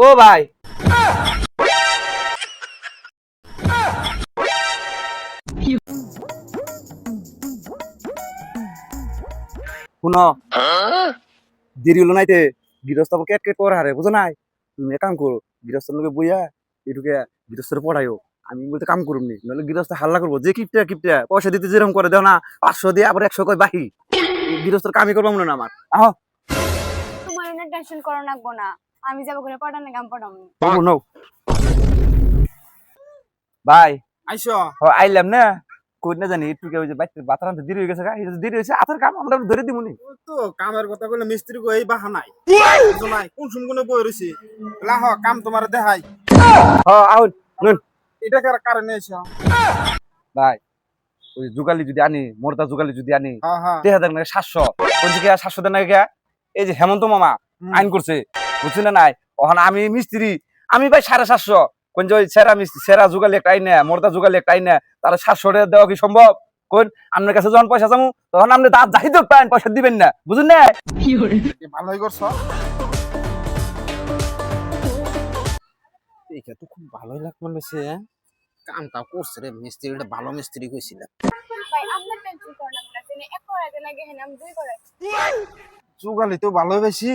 ও ভাই শুনো দেরি হলো নাইতে গৃহস্থ কেট কেট করে হারে বুঝো নাই তুমি এক কাম করো গৃহস্থর লোকে বইয়া এটুকে গৃহস্থের পড়াইও আমি বলতে কাম করুম নি নাহলে গৃহস্থ হাল্লা করবো যে কিপটা কিপটা পয়সা দিতে যেরকম করে দেও না 500 দিয়ে আবার 100 কয় বাকি গৃহস্থর কামই করবো না আমার আহ তোমার এনে টেনশন করো লাগবো না আমি যাবো করে পড়ানো কাম পড়াম নো ভাই আইসো আইলাম না কই না জানি একটু ওই যে বাতার আনতে দেরি হয়ে গেছে দেরি হয়েছে আতার কাম আমরা ধরে দিব নি তো কামের কথা কইলে মিস্ত্রি কই এই বাহা নাই বুঝো নাই কোন শুন কোন বই রইছি লাহ কাম তোমার দেখাই আউন নুন এটা কারণে এসো ভাই ওই জুগালি যদি আনি মোরদা জুগালি যদি আনি হ্যাঁ হ্যাঁ দেখা দেখ না 700 কোন দিকে 700 দেন না গিয়া এই যে হেমন্ত মামা আইন করছে বুঝছেন না নাই ওখানে আমি মিস্ত্রি আমি ভাই 750 কোন যে ওই সেরা জুগালি একটা আইনা মোরদা জুগালি একটা আইনা তার 700 টাকা দেওয়া কি সম্ভব কোন আপনার কাছে যখন পয়সা চামু তখন আপনি দাঁত যাইতে পারেন পয়সা দিবেন না বুঝুন না ভালোই করছো এইটা তো খুব ভালোই লাগলো মেসে কামটা করছে রে মিস্ত্রিটা ভালো মিস্ত্রি কইছিল ভাই আপনার টেনশন করো লাগবো না তুমি এক করে দেন আগে হেন আমি দুই করে জুগালি তো ভালো বেশি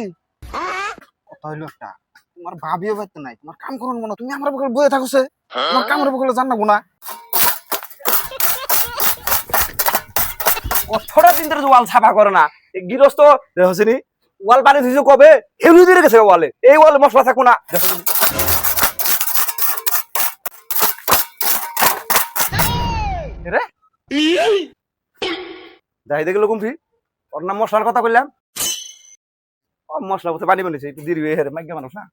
কথা হইলো একটা তোমার ভাবিও পাইতে নাই তোমার কাম করুন মনে তুমি আমার বকল বইয়ে থাকছে তোমার কামের বকলে জানাবো না কতটা দিন ধরে ওয়াল ছাপা করে না এই গৃহস্থ দেখছনি ওয়াল বানিয়ে দিয়েছে কবে হেলু দিয়ে রেখেছে ওয়ালে এই ওয়ালে মশলা থাকবো না দেখছনি রে যাই দেখলো কুমফি ওর নাম মশলার কথা কইলাম ও মশলা বলতে পানি বানিয়েছে একটু দেরি হয়ে হেরে মাইকা মানুষ না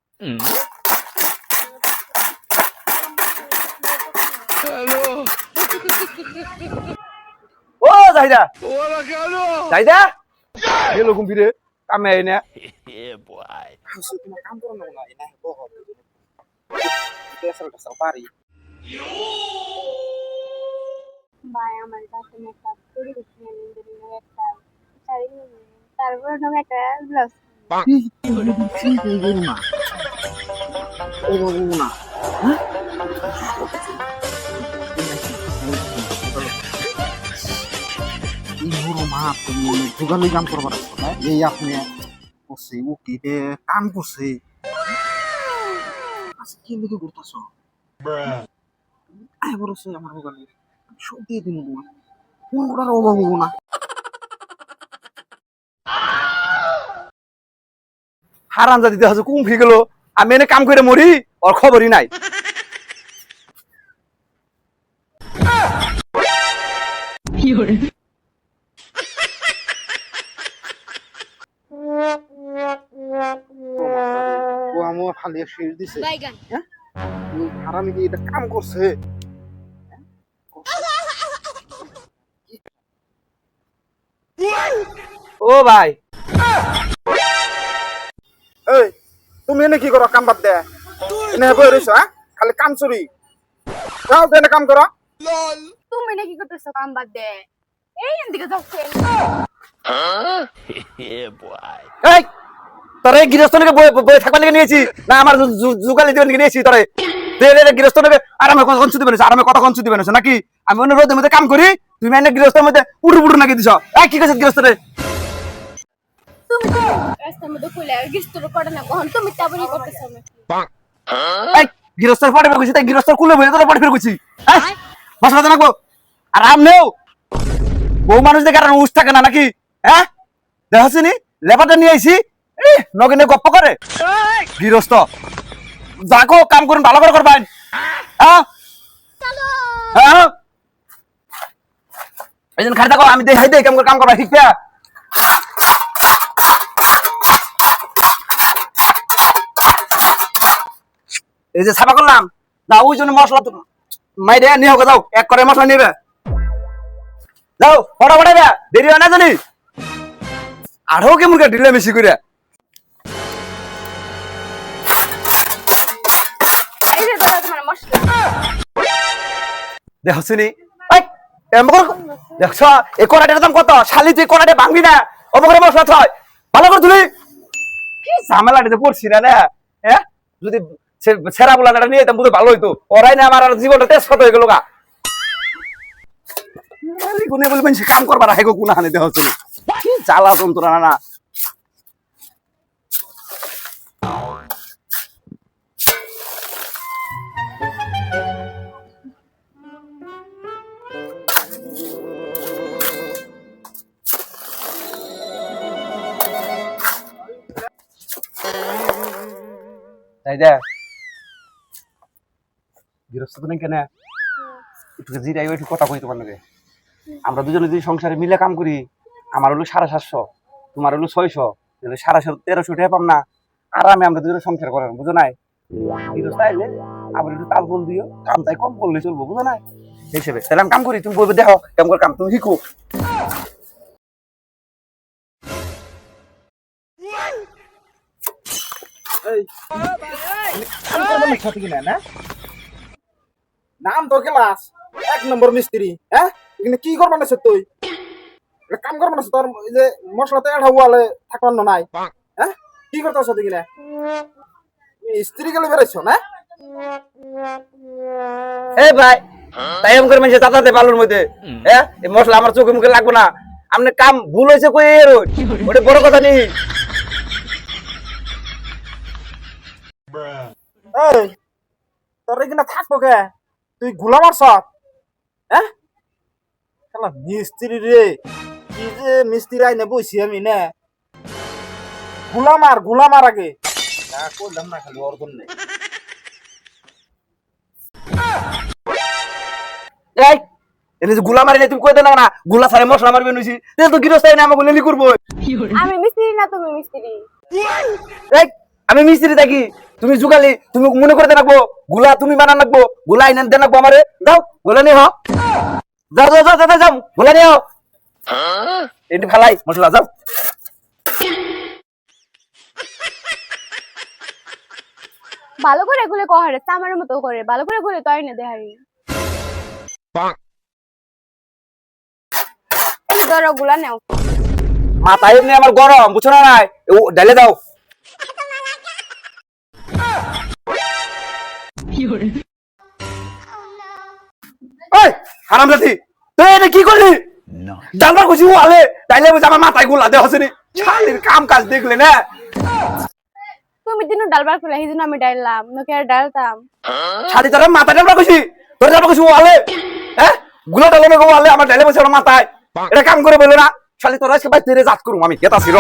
ও জাহিদা জাহিদা গেল কুমফি রে কামে আই না তোমার কাম করুন না না বহ কেসাল কেসাল পারি ভাই আমার কাছে মেকআপ করে দিচ্ছি আমি দিন একটা শাড়ি তারপর নয় একটা ব্লাউজ জোগালি কাম করবার এই আপনি করছে ও কি কাম করছে আচ্ছা কি লিখে করতেছ বলছে আমার জোগালি সব দিয়ে দিন তোমার কোন করার অভাব হবো না হারাম জাতি দেখা কুমফি গেল আমি এনে কাম করে মরি ওর খবরই নাই ও আমো খালি শেষ দিছে বাইগান হারামি কি এটা কাম করছে ও ভাই এই তুমি এনে কি করো কাম বাদ দে এনে বই রইছো হ্যাঁ খালি কাম চুরি যাও তো এনে কাম করো তুমি নাকি করতেছো কাম বাদ দে এই এদিকে যাচ্ছেন এই তোরে গৃহস্থ নাকি বই থাকবার নাকি নিয়েছি না আমার জুগালি দিবেন নাকি নিয়েছি তোরে গৃহস্থ নাকি আরামে কনসু দিবেন আরামে কথা কনসু দিবেন নাকি আমি অন্য রোদের মধ্যে কাম করি তুমি এনে গৃহস্থের মধ্যে উড়ু পুড়ু নাকি দিছ এই কি করছিস গৃহস্থরে তুমি তো রাস্তার মধ্যে খুলে গিস্তর পড়ে না কখন তুমি তাবরি করতেছো এই গৃহস্থের পড়ে বের করছি তাই গৃহস্থের কুলে বই তোরা পড়ে বের করছি হ্যাঁ বসা কথা রাখবো আরাম নেও বউ মানুষ দেখে আর উস থাকে না নাকি হ্যাঁ দেখছিনি লেবারটা নিয়ে আইছি নগেনে গপ্প করে গৃহস্থ যাকো কাম করুন ভালো করে করবেন হ্যাঁ হ্যাঁ এই জন্য খাই থাকো আমি দেখাই দেই কেমন কাম করবা ঠিক আছে এই যে ছাপা করলাম না ওই জন্য মশলা তো মাইরে নিয়ে হোক যাও এক করে মশলা নিবে যাও ফটা ফটাইবা দেরি হয় না জানি আরো কেমন ঢিলে বেশি করে এই যে দাদা তোমার মশলা দেখছিনি দেখছ এই কড়াইটার দাম কত শালি তুই কড়াইটা ভাঙবি না অবকরে মশলা ছয় ভালো করে তুলি কি ঝামেলাটিতে পড়ছি না হ্যাঁ যদি সেরা বুলানাটা নিয়ে যেতাম বুঝে ভালো হইতো, ওরাই না আমার আর জীবনটা তেজপাত হয়ে গেল গা। গুনে বলবেন সে কাম করবার হেগো কোনা হানে দেহ হচ্ছে কি জ্বালা যন্ত্রণা না। তাই দে গৃহস্থ তো কেন একটু জিরাই একটু কথা কই তোমার নাকি। আমরা দুজনে যদি সংসারে মিলে কাম করি, আমার হলো 750, তোমার হলো 600, তাহলে 1300 টাকা পাম না, আরামে আমরা দুজনে সংসার করার, বুঝো নাই? গৃহস্থ আইলে আবার একটু তাল ফোন দিও, কাম তাই কম করলে চলবো, বুঝো নাই? হিসেবে তাহলে আমি কাম করি, তুমি বলবে দেখো কেমন করে কাম, তুমি শিখো। নাম তো ক্লাস 1 নম্বর মিস্ত্রি, হ্যাঁ এখানে কি করবা না তুই? এটা কাম করবা না তোর, এই যে মশলাতে এড়া হুয়ালে থাকবার নাই, হ্যাঁ কি করতেছ এখানে? স্ত্রী গেলে বেরাইছো না? এ ভাই তাই এমন করে মানুষের তাতাতে পালোর মধ্যে, হ্যাঁ এই মশলা আমার চোখে মুখে লাগবে না, আপনি কাম ভুল হয়েছে কই এর ওটা বড় কথা নেই। এই তোর এখানে থাকবো কে? তুই গুলা মারছ, হ্যাঁ শালা মিস্ত্রি রে, কি যে মিস্ত্রি আইনে বইছি আমি না, গুলা মার আগে না করলাম না, খালি অর্জন নেই। এই এনে যে গুলা মারি নাই তুমি কই দেনা না, গুলা ছাড়ে মশলা মারবে নইছি, তাহলে তো গৃহস্থায় না আমাকে লেলি করবো। আমি মিস্ত্রি না তুমি মিস্ত্রি। এই আমি মিস্ত্রি থাকি, তুমি জুগালি, তুমি মনে করে দেনাকবো গুলা তুমি বানান রাখবো, গুলা আইনে দেনাকবো আমারে, যাও গুলা নিয়ে হ, যাও যাও যাও যাও যাও গুলা নিয়ে হ, এটি ফেলাই মশলা যাও। ভালো করে গুলে কহারে আমার মতো করে ভালো করে গুলে তো আইনে দেহারি। ধরো গুলা নাও। মাথায় এমনি আমার গরম, বুঝছো না নাই, ও ডালে দাও। এই হারামজাদি তুই এটা কি করলি? ডালবার খুশি আলে তাইলে বুঝ আমার মাথায় গুলা দেওয়া হচ্ছে নি, শালির কাম কাজ দেখলে না। তুমি দিন ডালবার খুলে এই জন্য আমি ডাইলাম, নাকি আর ডালতাম। শালি তোর মাথায় ডালবার খুশি, তোর ডালবার খুশি আলে, হ্যাঁ গুলা ডালে আলে আমার ডালে বসে আমার মাথায়, এটা কাম করে বলে না। শালি তোর আজকে বাইরে জাত করুম আমি, কেতা ছিল।